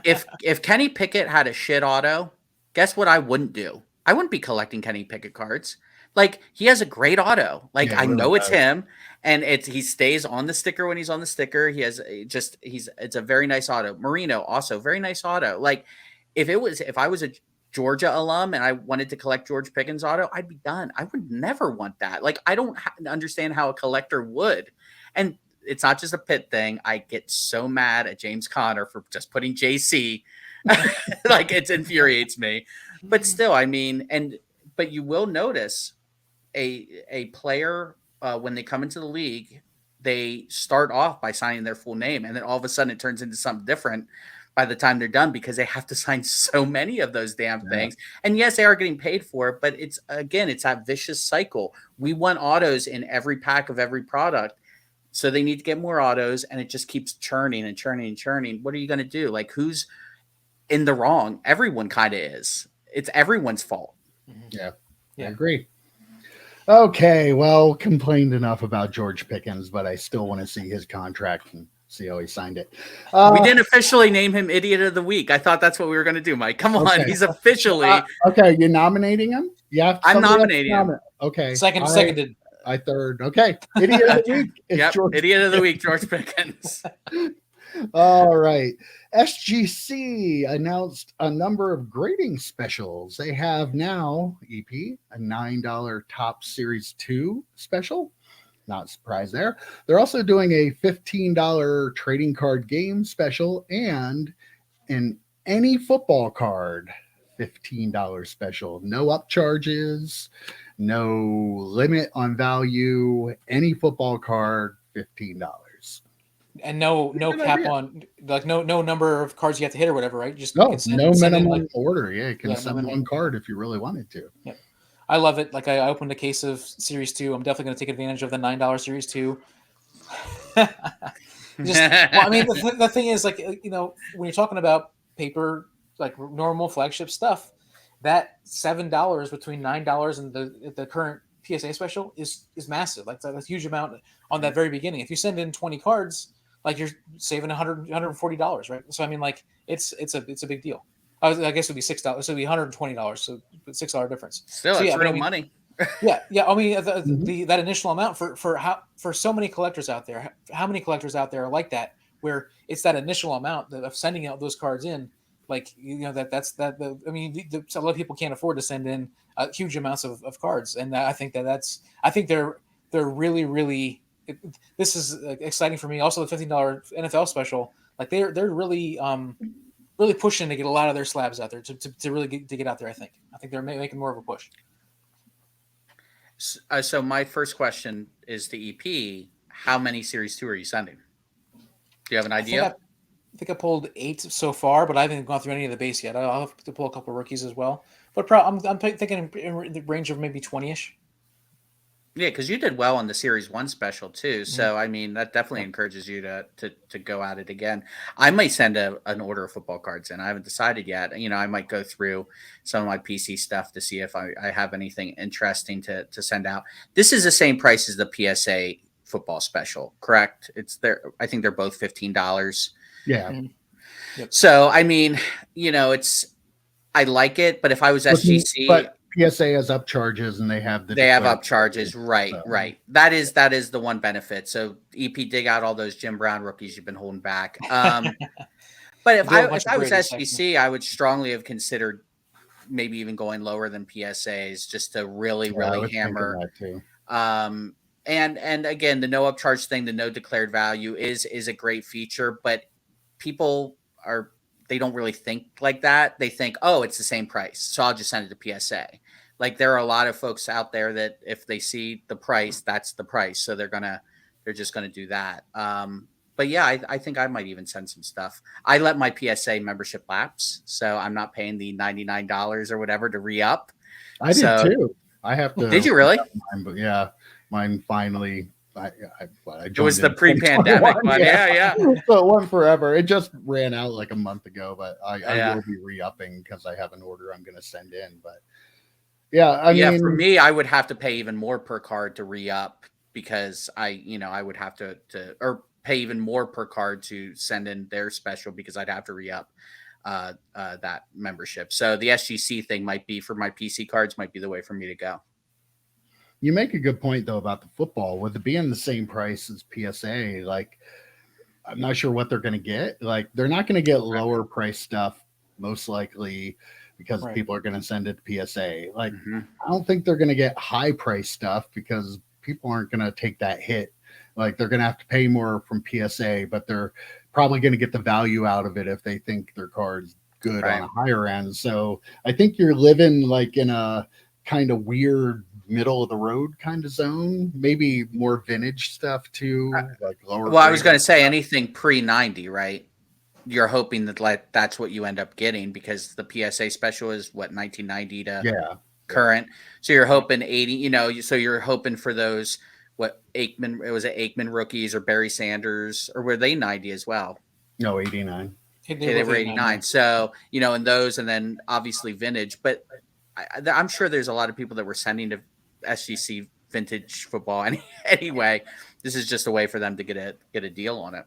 If Kenny Pickett had a shit auto, guess what I wouldn't do? I wouldn't be collecting Kenny Pickett cards. Like, he has a great auto. Like, I know it's him, and he stays on the sticker when he's on the sticker. It's a very nice auto. Marino also very nice auto. Like, if I was a Georgia alum and I wanted to collect George Pickens auto, I'd be done. I would never want that. Like, I don't understand how a collector would. And it's not just a Pitt thing. I get so mad at James Conner for just putting JC. Like, it infuriates me. But still, I mean, but you will notice a player when they come into the league, they start off by signing their full name, and then all of a sudden it turns into something different by the time they're done because they have to sign so many of those damn things. And yes, they are getting paid for it, but it's that vicious cycle. We want autos in every pack of every product, so they need to get more autos, and it just keeps churning and churning and churning. What are you going to do? Like, who's in the wrong? Everyone kind of is. It's everyone's fault. Yeah, I agree. Okay, well, complained enough about George Pickens, but I still want to see his contract and see how he signed it. We didn't officially name him Idiot of the Week. I thought that's what we were going to do, Mike. Come on, he's officially. Okay, you're nominating him? Yeah, I'm nominating him. Okay, seconded. I third. Okay, Idiot of the Week. Idiot of the Week, George Pickens. All right. SGC announced a number of grading specials. They have now, EP, a $9 Top Series 2 special. Not surprised there. They're also doing a $15 trading card game special and in any football card, $15 special. No upcharges, no limit on value. Any football card, $15. And no Good cap idea. on, like no number of cards you have to hit or whatever, right? Just you No, can no send in, minimum like, order. Yeah, you can yeah, no send minimum. one card if you really wanted to. Yeah, I love it. Like I opened a case of Series 2. I'm definitely going to take advantage of the $9 Series 2. Well, I mean, the thing is, like, you know, when you're talking about paper, like normal flagship stuff, that $7 between $9 and the current PSA special is massive. Like that's a huge amount on that very beginning. If you send in 20 cards, like you're saving $140, right? So I mean, like it's a big deal. I guess it would be $6. So it would be $120. So $6 difference. Still, So it's yeah, real I mean, money. yeah. I mean, that initial amount for so many collectors out there. How many collectors out there are like that, where it's that initial amount of sending out those cards in? Like, you know, I mean, a lot of people can't afford to send in huge amounts of cards, and I think I think they're really, really. This is exciting for me. Also, the $15 NFL special, like they're really really pushing to get a lot of their slabs out there to really get out there. I think they're making more of a push. So my first question is the EP. How many Series 2 are you sending? Do you have an idea? I think I pulled 8 so far, but I haven't gone through any of the base yet. I'll have to pull a couple of rookies as well. But I'm thinking in the range of maybe 20-ish. Yeah, because you did well on the Series 1 special too. So, I mean, that definitely encourages you to go at it again. I might send an order of football cards in. I haven't decided yet. You know, I might go through some of my PC stuff to see if I have anything interesting to send out. This is the same price as the PSA football special, correct? It's there. I think they're both $15. Yeah. Mhm. Yep. So, I mean, you know, I like it, but if I was SGC, but PSA has upcharges and they have upcharges, right? So. Right. That is the one benefit. So EP, dig out all those Jim Brown rookies you've been holding back. But if I was SGC, I would strongly have considered maybe even going lower than PSAs just to really hammer. And again, the no upcharge thing, the no declared value is a great feature, but people they don't really think like that. They think, oh, it's the same price, so I'll just send it to PSA. Like there are a lot of folks out there that if they see the price, that's the price, so they're just gonna do that. But yeah, I think I might even send some stuff. I let my PSA membership lapse, so I'm not paying the $99 or whatever to re-up. I did too. I have to. Did you really? Mine, but yeah, mine finally. I it was the pre-pandemic one. Yeah. So it won forever. It just ran out like a month ago, but I will be re-upping because I have an order I'm going to send in. But yeah, I mean, for me, I would have to pay even more per card to re-up because I would have to or pay even more per card to send in their special because I'd have to re-up that membership. So the SGC thing might be for my PC cards might be the way for me to go. You make a good point though about the football with it being the same price as PSA. Like, I'm not sure what they're going to get. Like, they're not going to get lower price stuff most likely because people are going to send it to PSA. Like, I don't think they're going to get high price stuff because people aren't going to take that hit. Like, they're going to have to pay more from PSA, but they're probably going to get the value out of it if they think their card's good on a higher end. So I think you're living like in a kind of weird middle of the road kind of zone, maybe more vintage stuff too, like lower. Well, I was going to say anything pre-90, right? You're hoping that that's what you end up getting because the PSA special is what 1990 to current. So you're hoping 80, so you're hoping for those Aikman rookies or Barry Sanders, or were they 90 as well? No, 89. Okay, they were 89. So, and those, and then obviously vintage, but I'm sure there's a lot of people that were sending to SGC vintage football anyway. This is just a way for them to get a deal on it.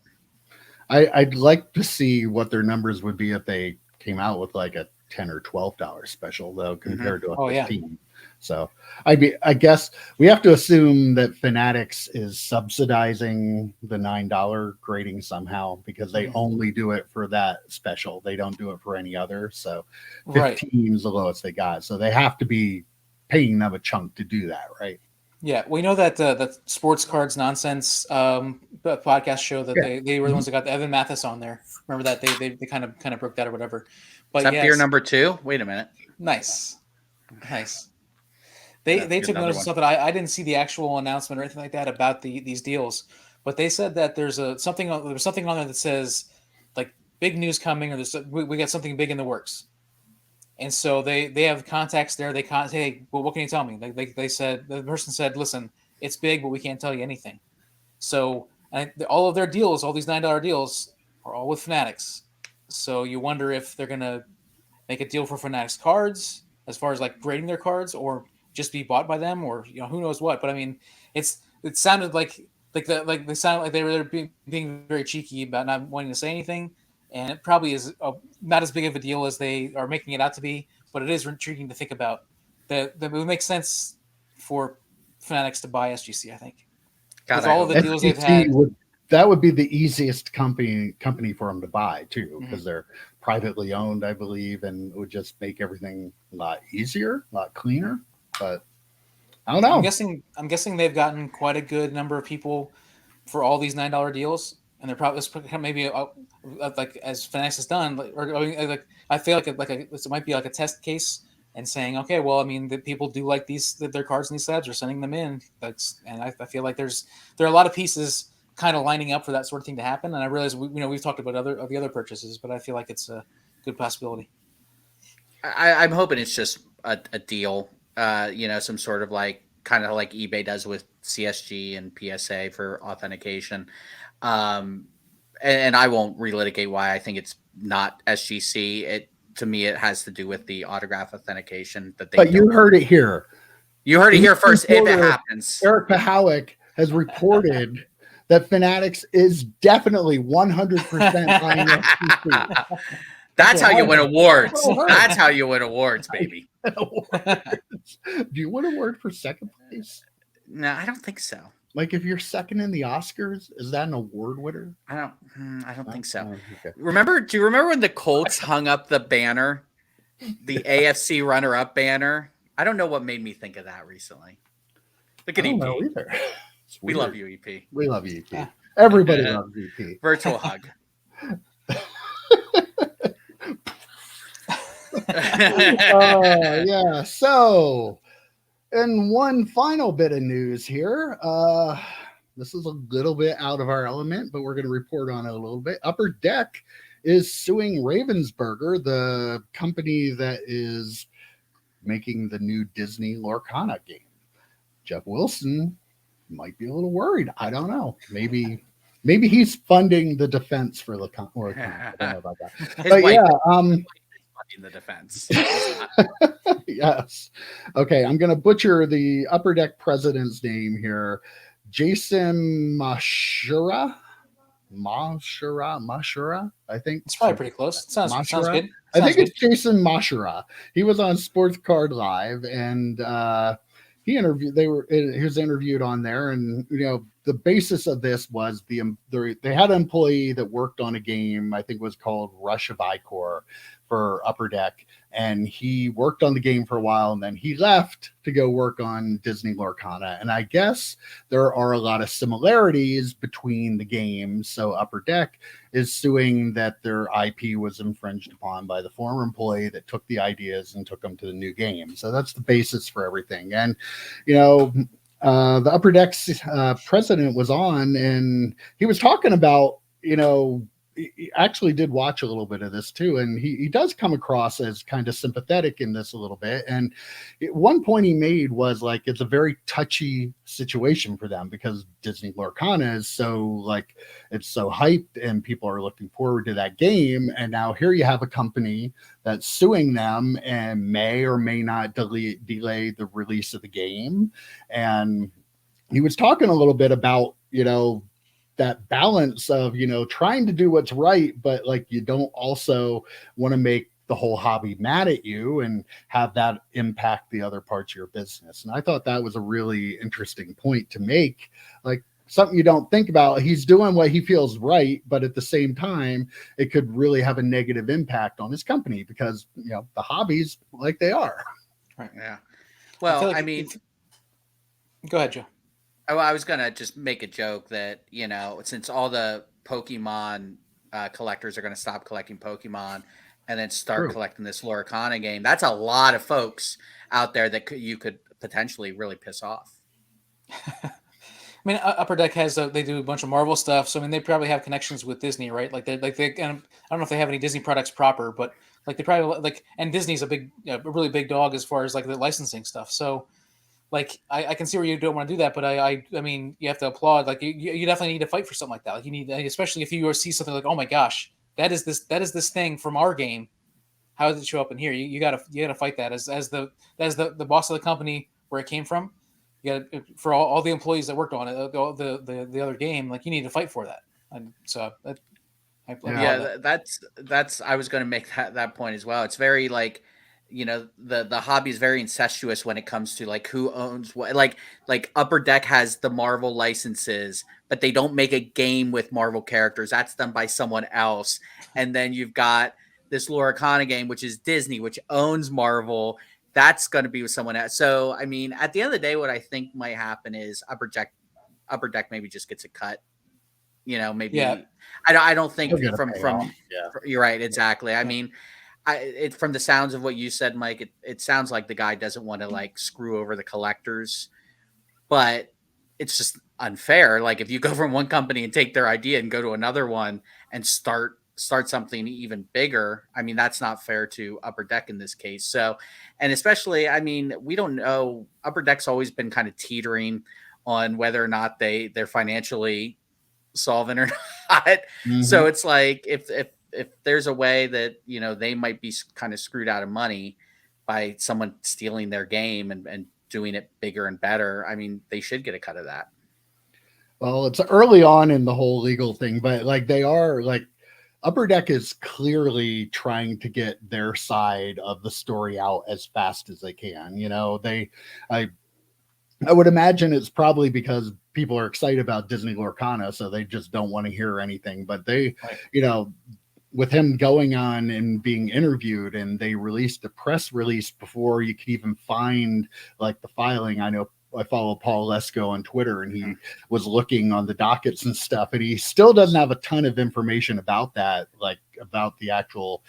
I'd like to see what their numbers would be if they came out with like a $10 or $12 special though, compared to a 15. So I guess we have to assume that Fanatics is subsidizing the $9 grading somehow because they only do it for that special. They don't do it for any other. So 15 is the lowest they got. So they have to be paying them a chunk to do that, right? Yeah, we know that the Sports Cards Nonsense podcast show that they were the ones that got the Evan Mathis on there. Remember that they kind of broke that or whatever. But Is that yes, beer number 2? Wait a minute. nice. That's They took another notice one. of something. I didn't see the actual announcement or anything like that about these deals, but they said that there's something on there that says like big news coming, or we got something big in the works. And so they have contacts there. Hey, well, what can you tell me? They said, the person said, listen, it's big, but we can't tell you anything. So all of their deals, all these $9 deals, are all with Fanatics. So you wonder if they're gonna make a deal for Fanatics cards, as far as like grading their cards, or just be bought by them, or who knows what. But I mean, it sounded they sounded like they were being very cheeky about not wanting to say anything, and it probably is not as big of a deal as they are making it out to be. But it is intriguing to think about. That it would make sense for Fanatics to buy SGC, I think, God, with I all of hope the so. deals they've SGC had. that would be the easiest company for them to buy too, because Mhm. they're privately owned, I believe, and it would just make everything a lot easier, a lot cleaner. But I don't know. I'm guessing they've gotten quite a good number of people for all these $9 deals, and they're probably maybe like as Fanatics has done, like I feel like it might be like a test case and saying, okay, well, I mean, the people do like their cards in these slabs, are sending them in. And I feel like there are a lot of pieces kind of lining up for that sort of thing to happen. And I realize we've talked about the other purchases, but I feel like it's a good possibility. I'm hoping it's just a deal, some sort of like kind of like eBay does with CSG and PSA for authentication. And I won't relitigate why I think it's not SGC. To me, it has to do with the autograph authentication that they. But you heard it here. You heard it here first. If it happens, Eric Pahalik has reported that Fanatics is definitely 100% buying SGC. That's how you win awards. That's how you win awards, baby. Do you win an award for second place? No, I don't think so. Like if you're second in the Oscars, is that an award winner? I don't think so. Okay. Do you remember when the Colts hung up the banner, the AFC runner-up banner? I don't know what made me think of that recently. Look at I don't EP. know either. We love you, EP. We love you, EP. Everybody loves EP. Virtual hug. Yeah. So, and one final bit of news here. This is a little bit out of our element, but we're going to report on it a little bit. Upper Deck is suing Ravensburger, the company that is making the new Disney Lorcana game. Jeff Wilson might be a little worried. I don't know. Maybe he's funding the defense for Lorcana. I don't know about that. But yeah, in the defense. Yes. Okay, I'm going to butcher the Upper Deck president's name here. Jason Mashura, I think. It's probably pretty close. Sounds good. I think it's Jason Mashura. He was on Sports Card Live, and he was interviewed on there, and the basis of this was they had an employee that worked on a game, I think it was called Rush of Icor for Upper Deck, and he worked on the game for a while, and then he left to go work on Disney Lorcana. And I guess there are a lot of similarities between the games. So Upper Deck is suing that their IP was infringed upon by the former employee that took the ideas and took them to the new game. So that's the basis for everything. And the Upper Deck's president was on, and he was talking about, he actually did watch a little bit of this too, and he does come across as kind of sympathetic in this a little bit. And one point he made was like, it's a very touchy situation for them because Disney Lorcana is it's so hyped and people are looking forward to that game. And now here you have a company that's suing them and may or may not delay the release of the game. And he was talking a little bit about, that balance of, trying to do what's right, but like you don't also want to make the whole hobby mad at you and have that impact the other parts of your business. And I thought that was a really interesting point to make, like something you don't think about. He's doing what he feels right, but at the same time, it could really have a negative impact on his company because, the hobbies like they are. Right. Yeah. Well, Go ahead, Joe. I was gonna just make a joke that, since all the Pokemon collectors are gonna stop collecting Pokemon and then start True. collecting this Lorcana game, that's a lot of folks out there that you could potentially really piss off. I mean, Upper Deck has they do a bunch of Marvel stuff, so I mean, they probably have connections with Disney, right? Like they, and I don't know if they have any Disney products proper, but like they probably like, and Disney's a really big dog as far as like the licensing stuff. So like I can see where you don't want to do that, but I mean, you have to applaud. Like you definitely need to fight for something like that. Like you need, especially if you see something like, oh my gosh, that is this thing from our game. How does it show up in here? You gotta fight that as the boss of the company where it came from. You got for all the employees that worked on it, the other game. Like you need to fight for that. And so that's I was going to make that point as well. It's very like, the hobby is very incestuous when it comes to like who owns what. Like Upper Deck has the Marvel licenses, but they don't make a game with Marvel characters. That's done by someone else. And then you've got this Lorcana game, which is Disney, which owns Marvel. That's going to be with someone else. So I mean, at the end of the day, what I think might happen is Upper Deck maybe just gets a cut. Maybe. Yeah. I don't think from Yeah. You're right, exactly. I mean, from the sounds of what you said, Mike, it sounds like the guy doesn't want to like screw over the collectors, but it's just unfair. Like if you go from one company and take their idea and go to another one and start something even bigger, I mean, that's not fair to Upper Deck in this case. So, and especially, I mean, we don't know. Upper Deck's always been kind of teetering on whether or not they're financially solvent or not. Mhm. So it's like if there's a way that they might be kind of screwed out of money by someone stealing their game and doing it bigger and better, I mean, they should get a cut of that. Well, it's early on in the whole legal thing, but like they are like Upper Deck is clearly trying to get their side of the story out as fast as they can. I would imagine it's probably because people are excited about Disney Lorcana, so they just don't want to hear anything. But they, Right. With him going on and being interviewed, and they released a press release before you could even find like the filing. I know I follow Paul Lesko on Twitter, and he was looking on the dockets and stuff, and he still doesn't have a ton of information about that, like about the actual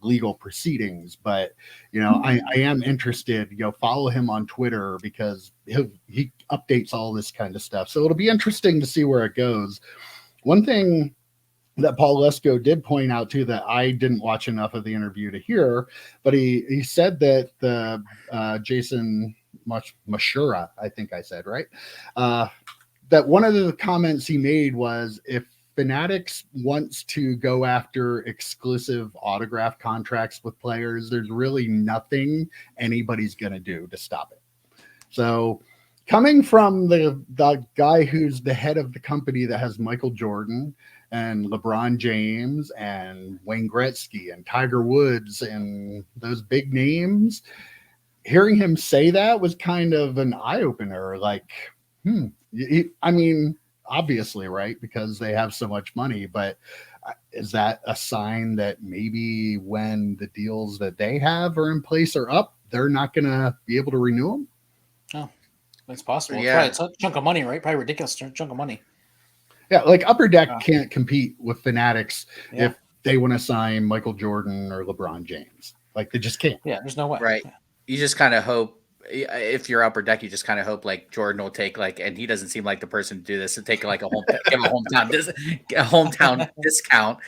legal proceedings. But I am interested. Follow him on Twitter because he updates all this kind of stuff. So it'll be interesting to see where it goes. One thing that Paul Lesko did point out too, that I didn't watch enough of the interview to hear, but he said that the Jason Mashura, I think I said right, that one of the comments he made was if Fanatics wants to go after exclusive autograph contracts with players, there's really nothing anybody's going to do to stop it. So coming from the guy who's the head of the company that has Michael Jordan and LeBron James and Wayne Gretzky and Tiger Woods and those big names, hearing him say that was kind of an eye-opener. Like, I mean, obviously, right? Because they have so much money, but is that a sign that maybe when the deals that they have are in place are up, they're not going to be able to renew them? Oh, it's possible. Yeah. It's a chunk of money, right? Probably ridiculous chunk of money. Yeah, like Upper Deck can't compete with Fanatics Yeah. if they want to sign Michael Jordan or LeBron James. Like they just can't. Yeah, there's no way. Right. Yeah. You just kind of hope, if you're Upper Deck, you just kind of hope like Jordan will take and he doesn't seem like the person to do this, to take like give a hometown discount.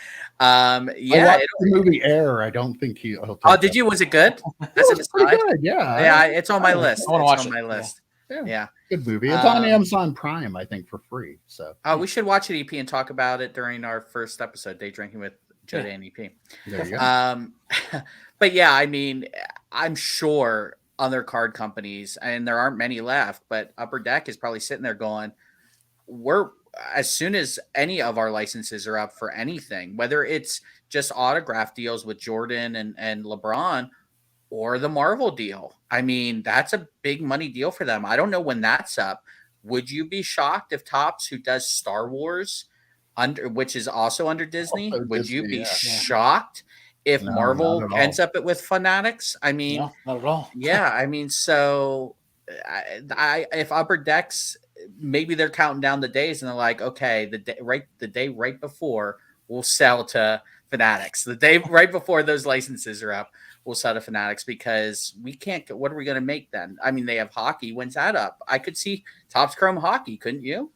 I watched the movie Air. I don't think he'll take did you? Was it good? That's pretty good. Yeah. Yeah, it's on my list. I want to watch it. On my list. Yeah. Good movie. It's on Amazon Prime, I think, for free. So we should watch it, EP, and talk about it during our first episode, Day Drinking with Joe and EP. There you go. But yeah, I mean, I'm sure other card companies, and there aren't many left, but Upper Deck is probably sitting there going, as soon as any of our licenses are up for anything, whether it's just autograph deals with Jordan and LeBron or the Marvel deal, I mean, that's a big money deal for them. I don't know when that's up. Would you be shocked if Topps, who does Star Wars, which is also under Disney, would you be shocked if Marvel ends up with Fanatics? I mean, no, not at all. Yeah, I mean, so if Upper Decks, maybe they're counting down the days and they're like, okay, the day right before we'll sell to Fanatics. The day right before those licenses are up, we'll sell to Fanatics because we can't. What are we going to make then? I mean, they have hockey. When's that up? I could see Topps Chrome hockey, couldn't you?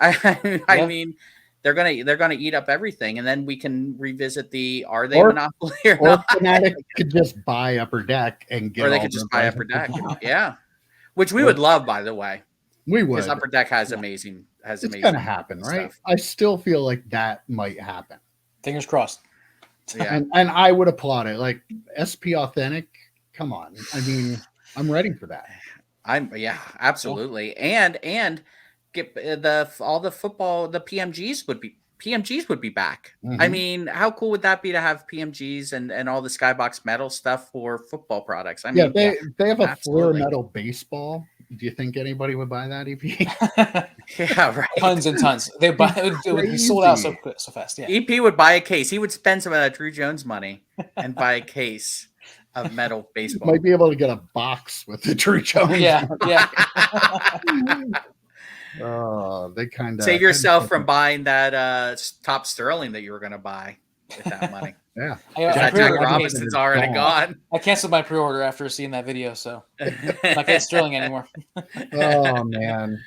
I mean, they're gonna eat up everything, and then we can revisit are they monopoly or not? Fanatics could just buy Upper Deck and get, or they could just buy Upper Deck, yeah, which we would love, by the way. We would, because Upper Deck has amazing. It's gonna happen, right? I still feel like that might happen. Fingers crossed. Yeah, and I would applaud it. Like SP Authentic, come on. I mean, I'm ready for that. Absolutely, and get all the football. The PMGs would be back. I mean, how cool would that be to have PMGs and all the Skybox Metal stuff for football products? I mean, they have a Floor Metal baseball. Do you think anybody would buy that, EP? Yeah, right. Tons and tons. They buy it would be sold out so fast. Yeah. EP would buy a case. He would spend some of that Drew Jones money and buy a case of metal baseball. Might be able to get a box with the Drew Jones. Yeah. Oh, they kind of save yourself from buying that top Sterling that you were going to buy with that money. Yeah, Jack Robinson's already gone. I canceled my pre-order after seeing that video, so I can't Sterling anymore. Oh man.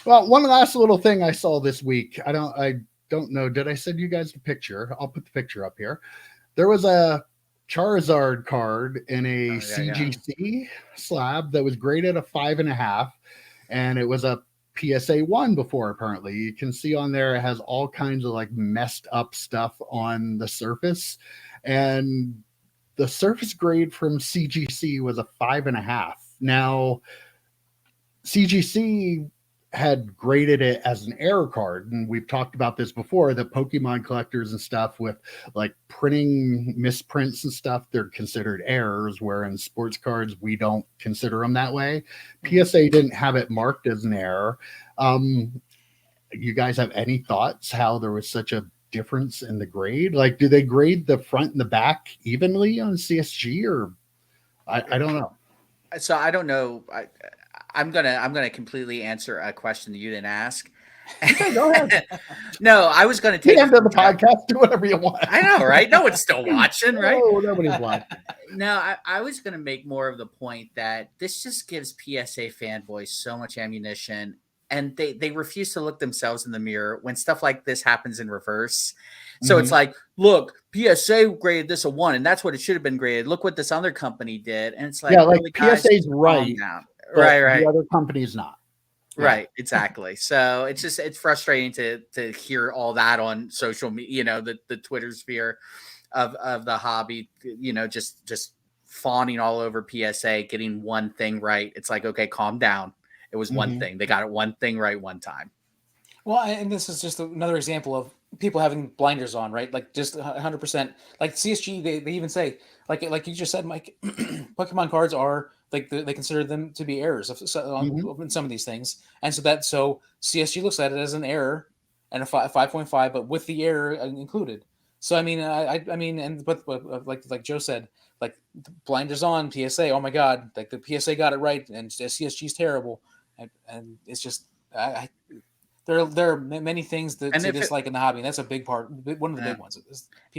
Well, one last little thing I saw this week. I don't know. Did I send you guys the picture? I'll put the picture up here. There was a Charizard card in a CGC slab that was graded a 5.5, and it was a PSA 1 before. Apparently, you can see on there it has all kinds of like messed up stuff on the surface, and the surface grade from CGC was a 5.5. Now, CGC had graded it as an error card, and we've talked about this before, that Pokemon collectors and stuff with like printing misprints and stuff, they're considered errors, where in sports cards we don't consider them that way. PSA didn't have it marked as an error. You guys have any thoughts how there was such a difference in the grade? Like, do they grade the front and the back evenly on CSG, or I don't know. So I don't know. I'm gonna completely answer a question that you didn't ask. Okay, go ahead. No, I was gonna take the end of the podcast. Do whatever you want. I know, right? No one's still watching, right? No, nobody's watching. No, I was gonna make more of the point that this just gives PSA fanboys so much ammunition, and they refuse to look themselves in the mirror when stuff like this happens in reverse. So it's like, look, PSA graded this a 1, and that's what it should have been graded. Look what this other company did, and it's like, yeah, like PSA's right. Right. The other company's not. Right, exactly. So it's frustrating to hear all that on social media, the Twitter sphere of the hobby, just fawning all over PSA, getting one thing right. It's like, okay, calm down. It was one thing. They got it one thing right one time. Well, and this is just another example of people having blinders on, right? Like just 100%. Like CSG, they even say, like you just said, Mike, Pokemon cards are like they consider them to be errors in some of these things, and so CSG looks at it as an error and a 5.5, but with the error included. So I mean, I mean, but like Joe said, like blinders on PSA. Oh my God, like the PSA got it right, and CSG is terrible, and it's just there are many things to dislike in the hobby, and that's a big part. One of the big ones.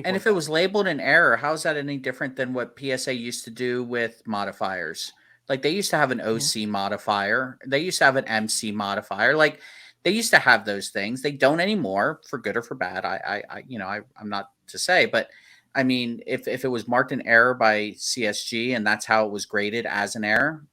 And if it was labeled an error, how is that any different than what PSA used to do with modifiers? Like they used to have an OC modifier. They used to have an MC modifier. Like they used to have those things. They don't anymore, for good or for bad. I'm not to say, but I mean, if it was marked an error by CSG and that's how it was graded as an error,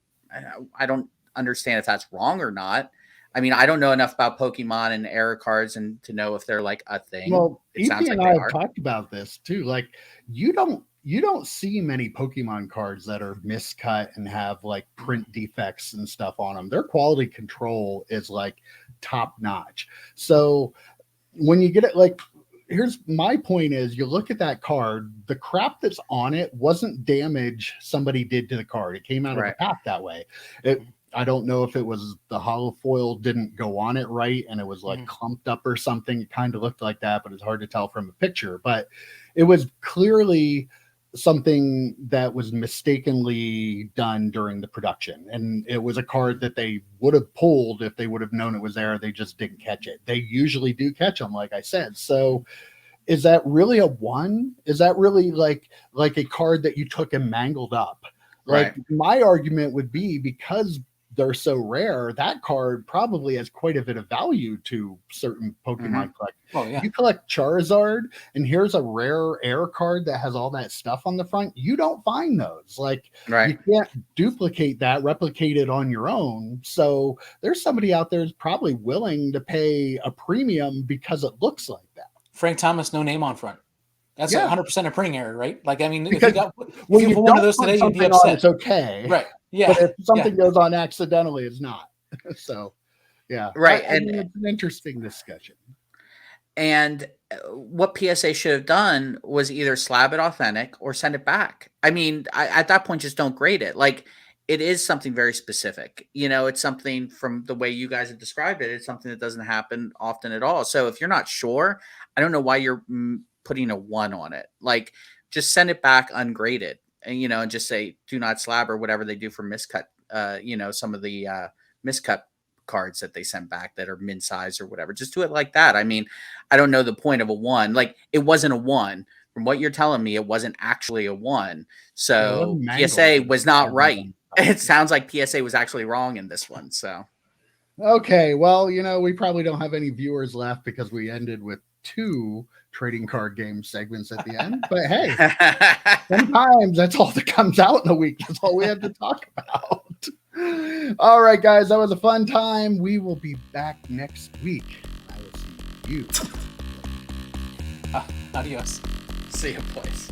I don't understand if that's wrong or not. I mean, I don't know enough about Pokemon and error cards and to know if they're like a thing. Well, EP and I have talked about this too. Like you don't see many Pokemon cards that are miscut and have like print defects and stuff on them. Their quality control is like top notch. So when you get it, like, here's my point is, you look at that card, the crap that's on it wasn't damage somebody did to the card. It came out of the pack that way. I don't know if it was the hollow foil didn't go on it right and it was like clumped up or something. It kind of looked like that, but it's hard to tell from a picture. But it was clearly something that was mistakenly done during the production, and it was a card that they would have pulled if they would have known it was there. They just didn't catch it. They usually do catch them, like I said. So is that really a 1? Is that really like a card that you took and mangled up? Like, Right. my argument would be, because they're so rare, that card probably has quite a bit of value to certain Pokemon collectors. Oh yeah. You collect Charizard, and here's a rare air card that has all that stuff on the front. You don't find those. Like, Right. you can't duplicate that, replicate it on your own. So there's somebody out there who's probably willing to pay a premium because it looks like that. Frank Thomas, no name on front. That's Yeah. 100% a printing error, right? Like, I mean, if Because you got when if you you put one of don't those put today, you'd be something on, upset. it's okay. Right. Yeah. But if something yeah. goes on accidentally, it's not. So, yeah. Right. I mean, it's an interesting discussion. And what PSA should have done was either slab it authentic or send it back. I mean, at that point, just don't grade it. Like, it is something very specific. You know, it's something, from the way you guys have described it, it's something that doesn't happen often at all. So if you're not sure, I don't know why you're putting a 1 on it. Like, just send it back ungraded, and, you know, and just say, do not slab, or whatever they do for miscut, you know, some of the miscut cards that they sent back that are min size or whatever. Just do it like that. I mean, I don't know the point of a 1. Like, it wasn't a 1. From what you're telling me, it wasn't actually a 1. So PSA was not right. It sounds like PSA was actually wrong in this one. So, okay, well, you know, we probably don't have any viewers left because we ended with 2 trading card game segments at the end. But hey, sometimes that's all that comes out in a week. That's all we have to talk about. All right, guys, that was a fun time. We will be back next week. I will see you. Adios. see you, boys.